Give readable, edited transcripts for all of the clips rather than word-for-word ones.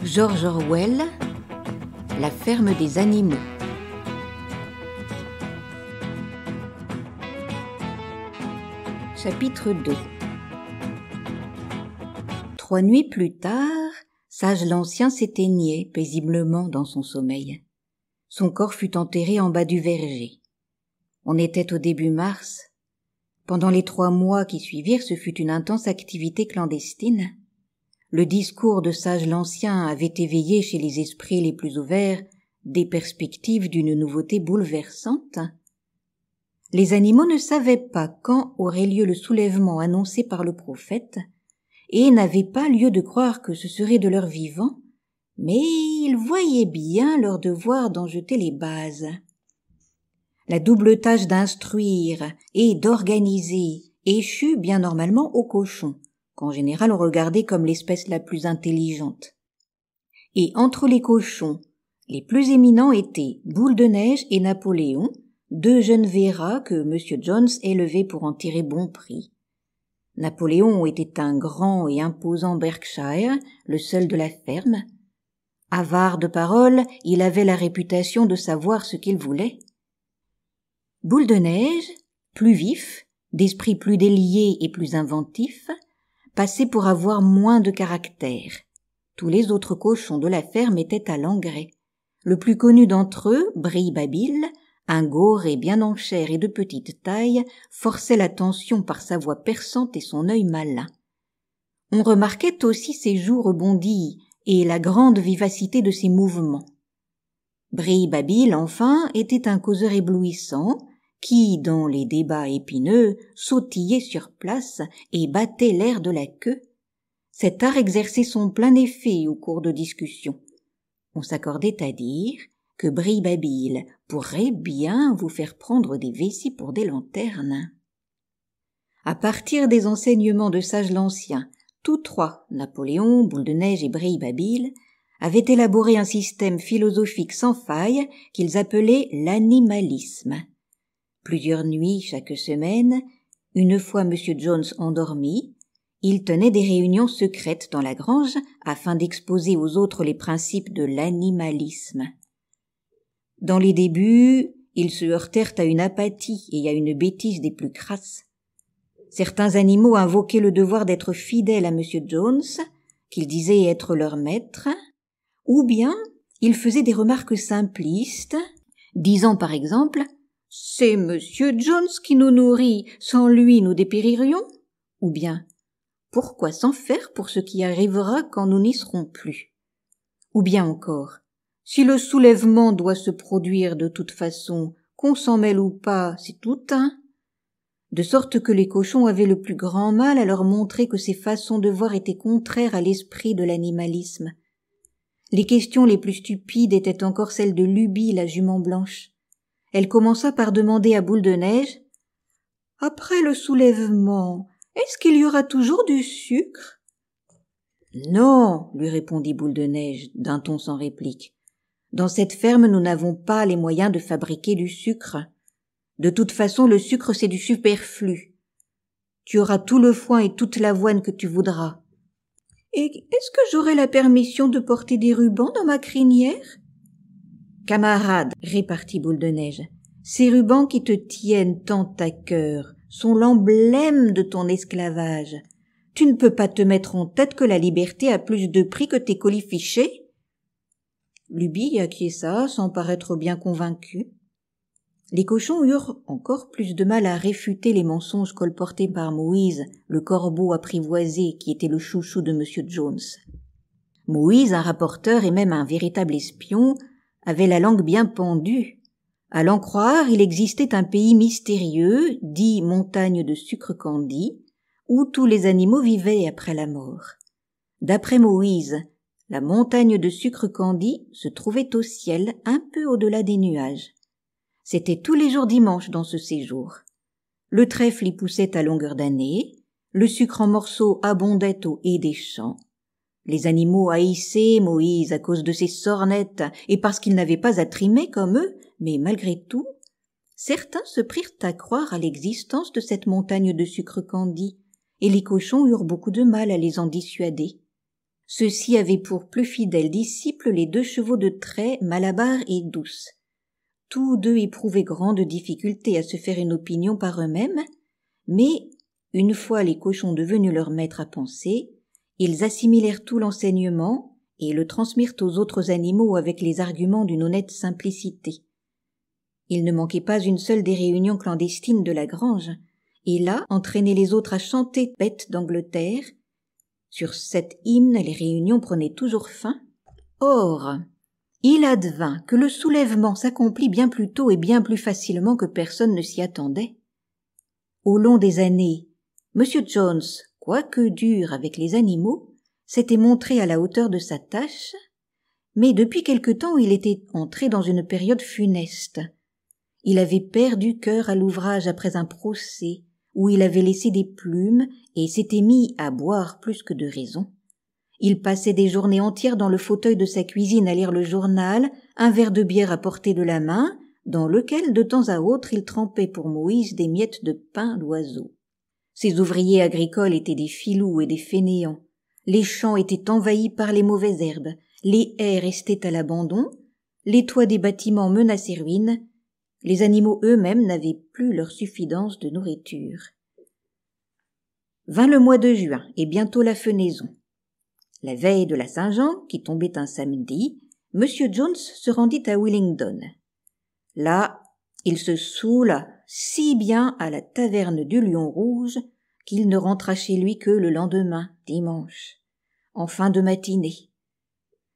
George Orwell, La ferme des animaux. Chapitre 2. 3 nuits plus tard, Sage l'Ancien s'éteignait paisiblement dans son sommeil. Son corps fut enterré en bas du verger. On était au début mars. Pendant les 3 mois qui suivirent, ce fut une intense activité clandestine. Le discours de Sage l'Ancien avait éveillé chez les esprits les plus ouverts des perspectives d'une nouveauté bouleversante. Les animaux ne savaient pas quand aurait lieu le soulèvement annoncé par le prophète, et n'avaient pas lieu de croire que ce serait de leur vivant, mais ils voyaient bien leur devoir d'en jeter les bases. La double tâche d'instruire et d'organiser échut bien normalement aux cochons, qu'en général on regardait comme l'espèce la plus intelligente. Et entre les cochons, les plus éminents étaient Boule de Neige et Napoléon, 2 jeunes verras que M. Jones élevait pour en tirer bon prix. Napoléon était un grand et imposant Berkshire, le seul de la ferme. Avare de parole, il avait la réputation de savoir ce qu'il voulait. Boule de Neige, plus vif, d'esprit plus délié et plus inventif, passait pour avoir moins de caractère. Tous les autres cochons de la ferme étaient à l'engrais. Le plus connu d'entre eux, Brille-Babil, un gauré bien en chair et de petite taille, forçait l'attention par sa voix perçante et son œil malin. On remarquait aussi ses joues rebondies et la grande vivacité de ses mouvements. Brille-Babil, enfin, était un causeur éblouissant, qui, dans les débats épineux, sautillait sur place et battait l'air de la queue. Cet art exerçait son plein effet au cours de discussions. On s'accordait à dire que Brille-Babil pourrait bien vous faire prendre des vessies pour des lanternes. À partir des enseignements de Sage l'Ancien, tous 3, Napoléon, Boule de Neige et Brille-Babil, avaient élaboré un système philosophique sans faille qu'ils appelaient l'animalisme. Plusieurs nuits chaque semaine, une fois M. Jones endormi, ils tenaient des réunions secrètes dans la grange afin d'exposer aux autres les principes de l'animalisme. Dans les débuts, ils se heurtèrent à une apathie et à une bêtise des plus crasses. Certains animaux invoquaient le devoir d'être fidèles à M. Jones, qu'ils disaient être leur maître, ou bien ils faisaient des remarques simplistes, disant par exemple « C'est M. Jones qui nous nourrit, sans lui nous dépéririons » ou bien « Pourquoi s'en faire pour ce qui arrivera quand nous n'y serons plus ?» ou bien encore « Si le soulèvement doit se produire de toute façon, qu'on s'en mêle ou pas, c'est tout un » de sorte que les cochons avaient le plus grand mal à leur montrer que ces façons de voir étaient contraires à l'esprit de l'animalisme. Les questions les plus stupides étaient encore celles de Lubie, la jument blanche. Elle commença par demander à Boule de Neige « Après le soulèvement, est-ce qu'il y aura toujours du sucre ?» « Non, » lui répondit Boule de Neige, d'un ton sans réplique. « Dans cette ferme, nous n'avons pas les moyens de fabriquer du sucre. De toute façon, le sucre, c'est du superflu. Tu auras tout le foin et toute l'avoine que tu voudras. » « Et est-ce que j'aurai la permission de porter des rubans dans ma crinière ?»« Camarade, » répartit Boule de Neige, « ces rubans qui te tiennent tant à cœur sont l'emblème de ton esclavage. Tu ne peux pas te mettre en tête que la liberté a plus de prix que tes colifichets ?» Lubie acquiesça sans paraître bien convaincu. Les cochons eurent encore plus de mal à réfuter les mensonges colportés par Moïse, le corbeau apprivoisé qui était le chouchou de M. Jones. Moïse, un rapporteur et même un véritable espion, avait la langue bien pendue. À l'en croire, il existait un pays mystérieux, dit montagne de sucre candi, où tous les animaux vivaient après la mort. D'après Moïse, la montagne de sucre candi se trouvait au ciel, un peu au-delà des nuages. C'était tous les jours dimanche dans ce séjour. Le trèfle y poussait à longueur d'année, le sucre en morceaux abondait aux haies des champs. Les animaux haïssaient Moïse à cause de ses sornettes et parce qu'il n'avait pas à trimer comme eux, mais malgré tout, certains se prirent à croire à l'existence de cette montagne de sucre candi, et les cochons eurent beaucoup de mal à les en dissuader. Ceux-ci avaient pour plus fidèles disciples les 2 chevaux de trait, Malabar et Douce. Tous 2 éprouvaient grande difficulté à se faire une opinion par eux-mêmes, mais, une fois les cochons devenus leurs maîtres à penser, ils assimilèrent tout l'enseignement et le transmirent aux autres animaux avec les arguments d'une honnête simplicité. Il ne manquait pas une seule des réunions clandestines de la grange, et là entraînaient les autres à chanter Bête d'Angleterre. Sur cet hymne, les réunions prenaient toujours fin. Or, il advint que le soulèvement s'accomplit bien plus tôt et bien plus facilement que personne ne s'y attendait. Au long des années, M. Jones, quoique dur avec les animaux, s'était montré à la hauteur de sa tâche, mais depuis quelque temps il était entré dans une période funeste. Il avait perdu cœur à l'ouvrage après un procès où il avait laissé des plumes et s'était mis à boire plus que de raison. Il passait des journées entières dans le fauteuil de sa cuisine à lire le journal, un verre de bière à portée de la main, dans lequel de temps à autre il trempait pour Moïse des miettes de pain d'oiseau. Ses ouvriers agricoles étaient des filous et des fainéants. Les champs étaient envahis par les mauvaises herbes, les haies restaient à l'abandon, les toits des bâtiments menaçaient ruine, les animaux eux-mêmes n'avaient plus leur suffisance de nourriture. Vint le mois de juin et bientôt la fenaison. La veille de la Saint-Jean, qui tombait un samedi, M. Jones se rendit à Willingdon. Là, il se saoula si bien à la taverne du Lion Rouge qu'il ne rentra chez lui que le lendemain, dimanche, en fin de matinée.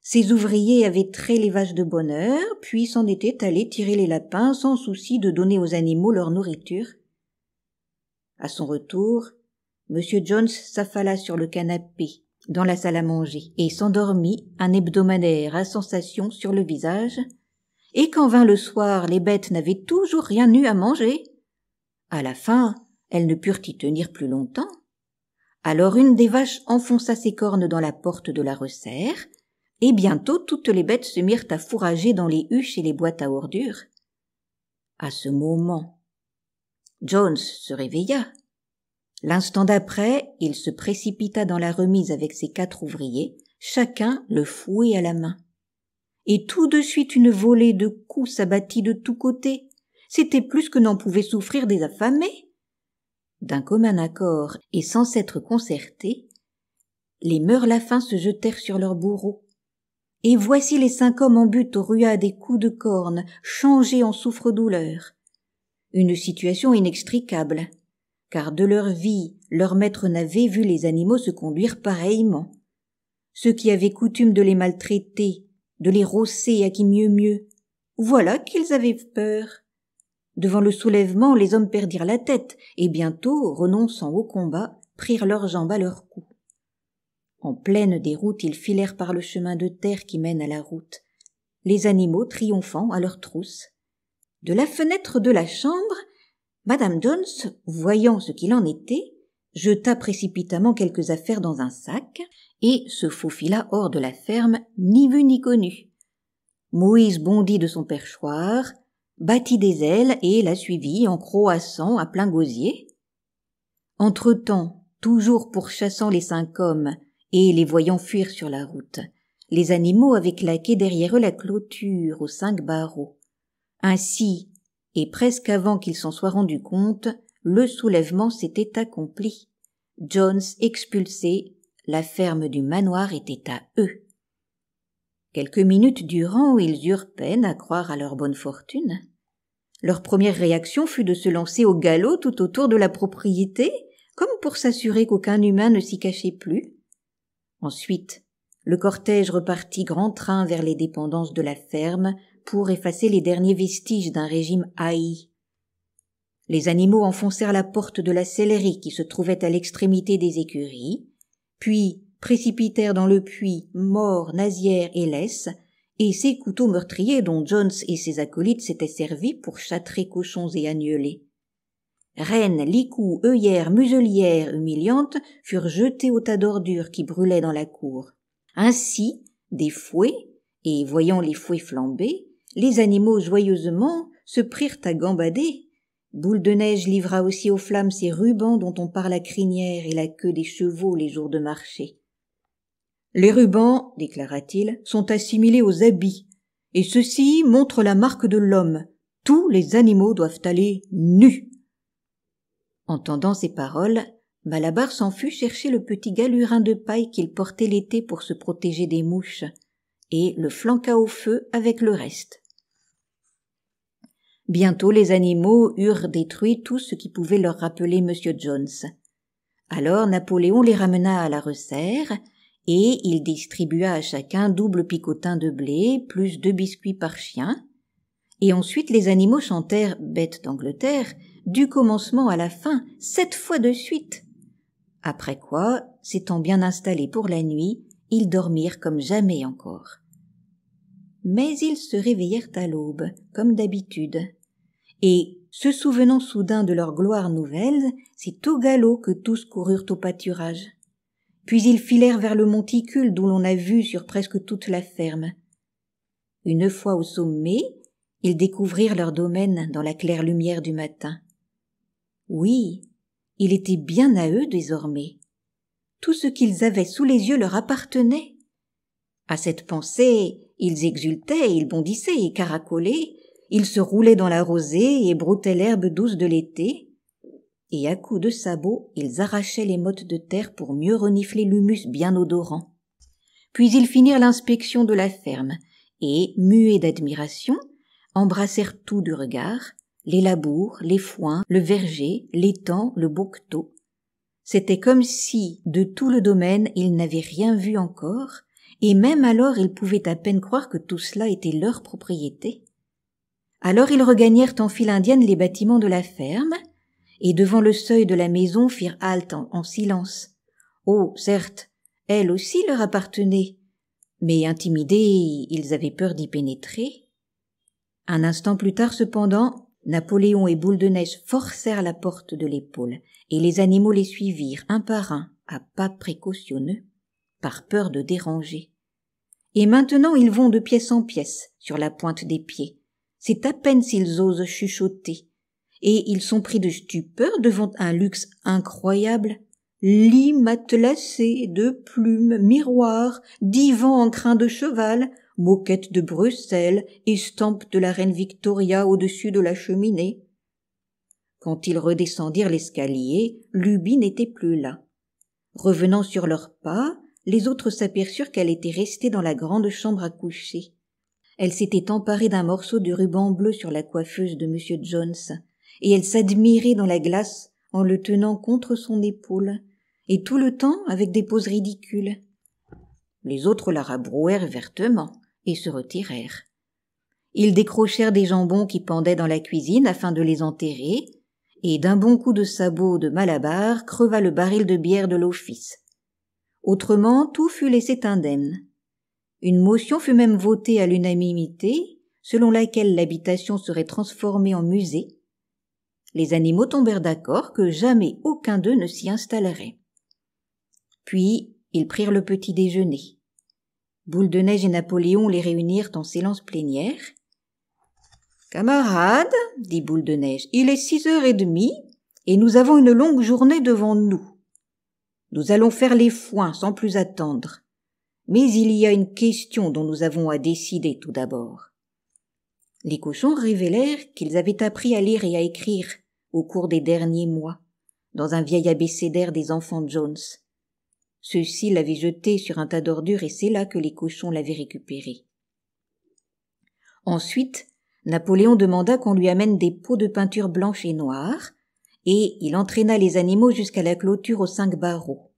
Ses ouvriers avaient trait les vaches de bonne heure, puis s'en étaient allés tirer les lapins sans souci de donner aux animaux leur nourriture. À son retour, M. Jones s'affala sur le canapé dans la salle à manger et s'endormit, un hebdomadaire à sensation sur le visage, et quand vint le soir, les bêtes n'avaient toujours rien eu à manger. À la fin, elles ne purent y tenir plus longtemps. Alors une des vaches enfonça ses cornes dans la porte de la resserre, et bientôt toutes les bêtes se mirent à fourrager dans les huches et les boîtes à ordures. À ce moment, Jones se réveilla. L'instant d'après, il se précipita dans la remise avec ses 4 ouvriers, chacun le fouet à la main. Et tout de suite une volée de coups s'abattit de tous côtés. C'était plus que n'en pouvaient souffrir des affamés. D'un commun accord et sans s'être concertés, les meurlafins se jetèrent sur leurs bourreaux. Et voici les 5 hommes en butte aux ruades et coups de corne, changés en souffre-douleur. Une situation inextricable, car de leur vie, leur maître n'avait vu les animaux se conduire pareillement. Ceux qui avaient coutume de les maltraiter, de les rosser à qui mieux, voilà qu'ils avaient peur. Devant le soulèvement, les hommes perdirent la tête, et bientôt, renonçant au combat, prirent leurs jambes à leur cou. En pleine déroute, ils filèrent par le chemin de terre qui mène à la route, les animaux triomphant à leurs trousses. De la fenêtre de la chambre, Madame Jones, voyant ce qu'il en était, jeta précipitamment quelques affaires dans un sac et se faufila hors de la ferme, ni vu ni connu. Moïse bondit de son perchoir, battit des ailes et la suivit en croassant à plein gosier. Entre-temps, toujours pourchassant les 5 hommes et les voyant fuir sur la route, les animaux avaient claqué derrière eux la clôture aux 5 barreaux. Ainsi, et presque avant qu'ils s'en soient rendus compte, le soulèvement s'était accompli. Jones expulsé, la ferme du manoir était à eux. Quelques minutes durant, ils eurent peine à croire à leur bonne fortune. Leur première réaction fut de se lancer au galop tout autour de la propriété, comme pour s'assurer qu'aucun humain ne s'y cachait plus. Ensuite, le cortège repartit grand train vers les dépendances de la ferme pour effacer les derniers vestiges d'un régime haï. Les animaux enfoncèrent la porte de la sellerie qui se trouvait à l'extrémité des écuries, puis précipitèrent dans le puits morts, nasières et laisses, et ces couteaux meurtriers dont Jones et ses acolytes s'étaient servis pour châtrer cochons et agnelets. Rennes, licous, œillères, muselières humiliantes furent jetés au tas d'ordures qui brûlaient dans la cour. Ainsi, des fouets, et voyant les fouets flamber, les animaux joyeusement se prirent à gambader. Boule de Neige livra aussi aux flammes ces rubans dont on part la crinière et la queue des chevaux les jours de marché. « Les rubans, déclara-t-il, sont assimilés aux habits, et ceux-ci montrent la marque de l'homme. Tous les animaux doivent aller nus. » Entendant ces paroles, Malabar s'en fut chercher le petit galurin de paille qu'il portait l'été pour se protéger des mouches, et le flanqua au feu avec le reste. Bientôt les animaux eurent détruit tout ce qui pouvait leur rappeler M. Jones. Alors Napoléon les ramena à la resserre, et il distribua à chacun double picotin de blé, plus 2 biscuits par chien, et ensuite les animaux chantèrent Bête d'Angleterre, du commencement à la fin, 7 fois de suite. Après quoi, s'étant bien installés pour la nuit, ils dormirent comme jamais encore. Mais ils se réveillèrent à l'aube, comme d'habitude, et, se souvenant soudain de leur gloire nouvelle, c'est au galop que tous coururent au pâturage. Puis ils filèrent vers le monticule d'où l'on a vu sur presque toute la ferme. Une fois au sommet, ils découvrirent leur domaine dans la claire lumière du matin. Oui, il était bien à eux désormais. Tout ce qu'ils avaient sous les yeux leur appartenait. À cette pensée, ils exultaient, ils bondissaient et caracolaient, ils se roulaient dans la rosée et broutaient l'herbe douce de l'été, et à coups de sabots, ils arrachaient les mottes de terre pour mieux renifler l'humus bien odorant. Puis ils finirent l'inspection de la ferme, et, muets d'admiration, embrassèrent tout du regard, les labours, les foins, le verger, l'étang, le bouquetot. C'était comme si, de tout le domaine, ils n'avaient rien vu encore, et même alors ils pouvaient à peine croire que tout cela était leur propriété. Alors ils regagnèrent en file indienne les bâtiments de la ferme, et devant le seuil de la maison firent halte en silence. Oh, certes, elle aussi leur appartenait, mais intimidés, ils avaient peur d'y pénétrer. Un instant plus tard cependant, Napoléon et Boule de Neige forcèrent la porte de l'épaule, et les animaux les suivirent un par un, à pas précautionneux, par peur de déranger. Et maintenant ils vont de pièce en pièce, sur la pointe des pieds. C'est à peine s'ils osent chuchoter. Et ils sont pris de stupeur devant un luxe incroyable. Lits matelassés, de plumes, miroirs, divans en crin de cheval, moquette de Bruxelles, estampe de la reine Victoria au-dessus de la cheminée. Quand ils redescendirent l'escalier, Lubie n'était plus là. Revenant sur leurs pas, les autres s'aperçurent qu'elle était restée dans la grande chambre à coucher. Elle s'était emparée d'un morceau de ruban bleu sur la coiffeuse de M. Jones, et elle s'admirait dans la glace en le tenant contre son épaule, et tout le temps avec des poses ridicules. Les autres la rabrouèrent vertement et se retirèrent. Ils décrochèrent des jambons qui pendaient dans la cuisine afin de les enterrer, et d'un bon coup de sabot de Malabar creva le baril de bière de l'office. Autrement, tout fut laissé indemne. Une motion fut même votée à l'unanimité, selon laquelle l'habitation serait transformée en musée. Les animaux tombèrent d'accord que jamais aucun d'eux ne s'y installerait. Puis, ils prirent le petit déjeuner. Boule de Neige et Napoléon les réunirent en séance plénière. « Camarades, dit Boule de Neige, il est 6h30 et nous avons une longue journée devant nous. Nous allons faire les foins sans plus attendre. Mais il y a une question dont nous avons à décider tout d'abord. » Les cochons révélèrent qu'ils avaient appris à lire et à écrire au cours des derniers mois, dans un vieil abécédaire des enfants Jones. Ceux-ci l'avaient jeté sur un tas d'ordures et c'est là que les cochons l'avaient récupéré. Ensuite, Napoléon demanda qu'on lui amène des pots de peinture blanche et noire, et il entraîna les animaux jusqu'à la clôture aux 5 barreaux.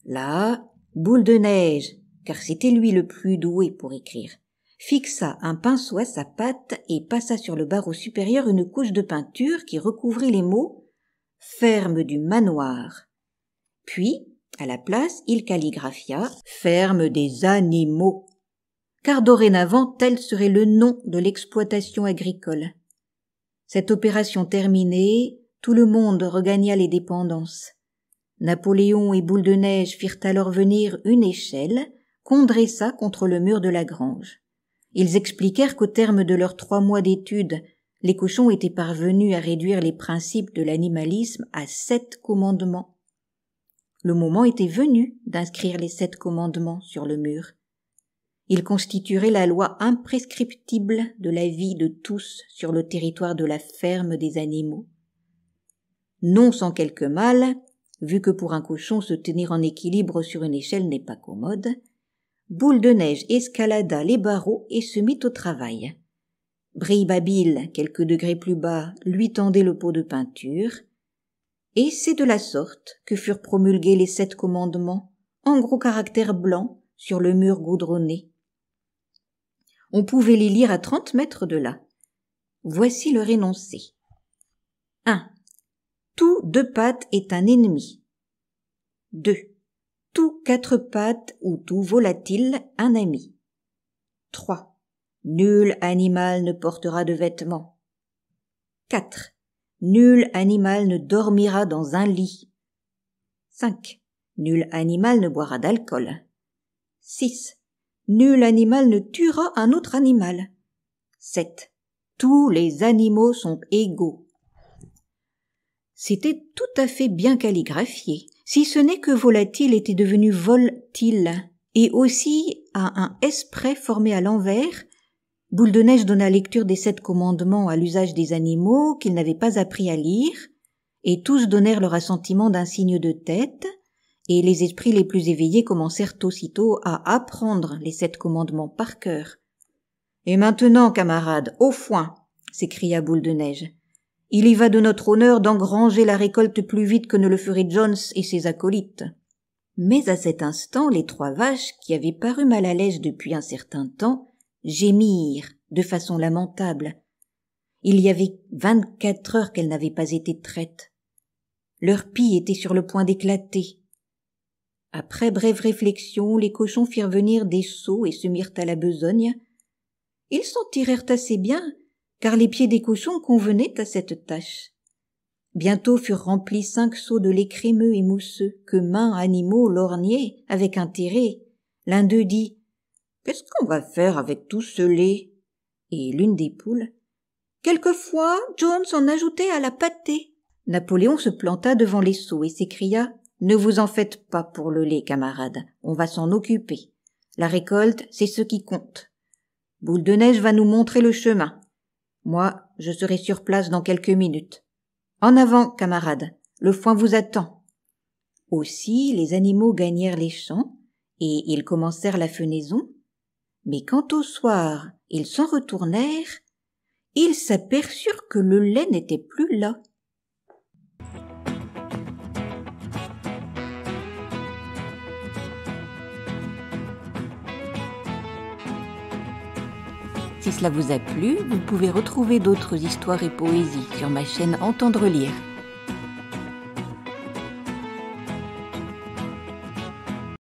Là, Boule de Neige, car c'était lui le plus doué pour écrire, fixa un pinceau à sa patte et passa sur le barreau supérieur une couche de peinture qui recouvrit les mots « Ferme du manoir ». Puis, à la place, il calligraphia « Ferme des animaux », car dorénavant tel serait le nom de l'exploitation agricole. Cette opération terminée, tout le monde regagna les dépendances. Napoléon et Boule de Neige firent alors venir une échelle qu'on dressa contre le mur de la grange. Ils expliquèrent qu'au terme de leurs 3 mois d'études, les cochons étaient parvenus à réduire les principes de l'animalisme à 7 commandements. Le moment était venu d'inscrire les 7 commandements sur le mur. Ils constitueraient la loi imprescriptible de la vie de tous sur le territoire de la ferme des animaux. Non sans quelque mal, vu que pour un cochon se tenir en équilibre sur une échelle n'est pas commode, Boule de Neige escalada les barreaux et se mit au travail. Brille-Babil, quelques degrés plus bas, lui tendait le pot de peinture, et c'est de la sorte que furent promulgués les 7 commandements, en gros caractères blancs, sur le mur goudronné. On pouvait les lire à 30 mètres de là. Voici leur énoncé. 1. Tout 2 pattes est un ennemi. 2. Tout 4 pattes ou tout volatile un ami. 3. Nul animal ne portera de vêtements. 4. Nul animal ne dormira dans un lit. 5. Nul animal ne boira d'alcool. 6. Nul animal ne tuera un autre animal. 7. Tous les animaux sont égaux. C'était tout à fait bien calligraphié, si ce n'est que volatile était devenu vol-tile, et aussi à un S près formé à l'envers. Boule de Neige donna lecture des 7 commandements à l'usage des animaux qu'ils n'avaient pas appris à lire, et tous donnèrent leur assentiment d'un signe de tête, et les esprits les plus éveillés commencèrent aussitôt à apprendre les 7 commandements par cœur. « Et maintenant, camarades, au foin !» s'écria Boule de Neige. « Il y va de notre honneur d'engranger la récolte plus vite que ne le feraient Jones et ses acolytes. » Mais à cet instant, les 3 vaches, qui avaient paru mal à l'aise depuis un certain temps, gémirent de façon lamentable. Il y avait 24 heures qu'elles n'avaient pas été traites. Leur pie était sur le point d'éclater. Après brève réflexion, les cochons firent venir des seaux et se mirent à la besogne. Ils s'en tirèrent assez bien, car les pieds des cochons convenaient à cette tâche. Bientôt furent remplis 5 seaux de lait crémeux et mousseux que maint animaux lorgnaient avec intérêt. L'un d'eux dit « Qu'est-ce qu'on va faire avec tout ce lait ?» Et l'une des poules « Quelquefois, Jones en ajoutait à la pâtée. » Napoléon se planta devant les seaux et s'écria « Ne vous en faites pas pour le lait, camarades, on va s'en occuper. La récolte, c'est ce qui compte. Boule de Neige va nous montrer le chemin. Moi, je serai sur place dans quelques minutes. En avant, camarades, le foin vous attend. » Aussi, les animaux gagnèrent les champs, et ils commencèrent la fenaison. Mais quand au soir, ils s'en retournèrent, ils s'aperçurent que le lait n'était plus là. Si cela vous a plu, vous pouvez retrouver d'autres histoires et poésies sur ma chaîne Entendre lire.